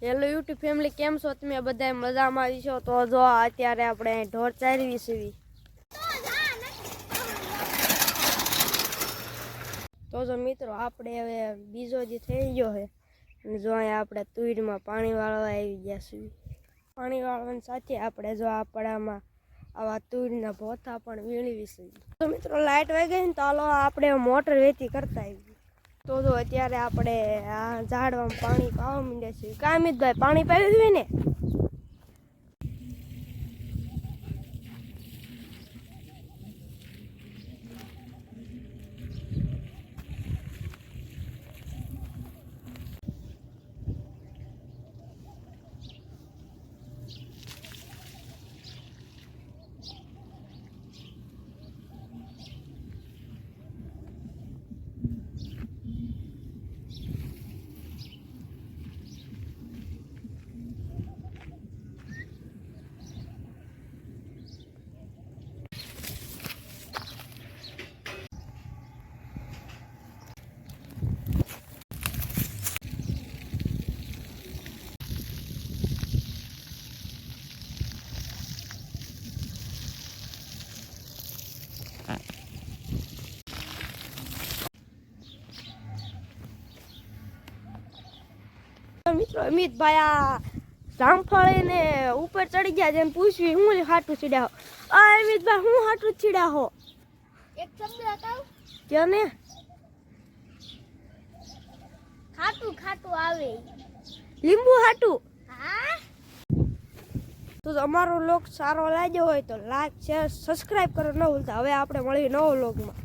Hello YouTube family, કેમ છો તમે? બધા મજામાં આવી છો? તો જો અત્યારે આપણે ઢોર ચારવી સીવી. તો જો મિત્રો, આપણે હવે બીજો જે થઈ ગયો છે અને જો અહીંયા આપણે તુરમાં પાણી વાળવા આવી ગયા છીએ. પાણી વાળવાની સાથે આપણે જો આપણામાં આવા તુરના ભોથા પણ વીણવી છીએ. તો મિત્રો, લાઇટ વહી ગઈ ને તો હાલો આપણે મોટર વેચી કરતા આવી. તો જો અત્યારે આપણે આ ઝાડવામાં પાણી પાવા માંડ્યા છીએ. કામિતભાઈ, પાણી પાવી દીધું ને? મિત્રો, અમિતભાઈ આ જામફળીને ઉપર ચડી ગયા છે. પૂછવી હું હાટું ચીડ્યા હો? અમિતભાઈ, હું હાટું ચીડ્યા હો? એક શબ્દ હટાવ. કે ને ખાટું ખાટું આવે. લીંબુ હાટું. હા, તો અમારો લોક સારો લાગ્યો હોય તો લાઈક, શેર, સબસ્ક્રાઇબ કરો ન ભૂલતા. હવે આપણે મળીએ નવો લોગમાં.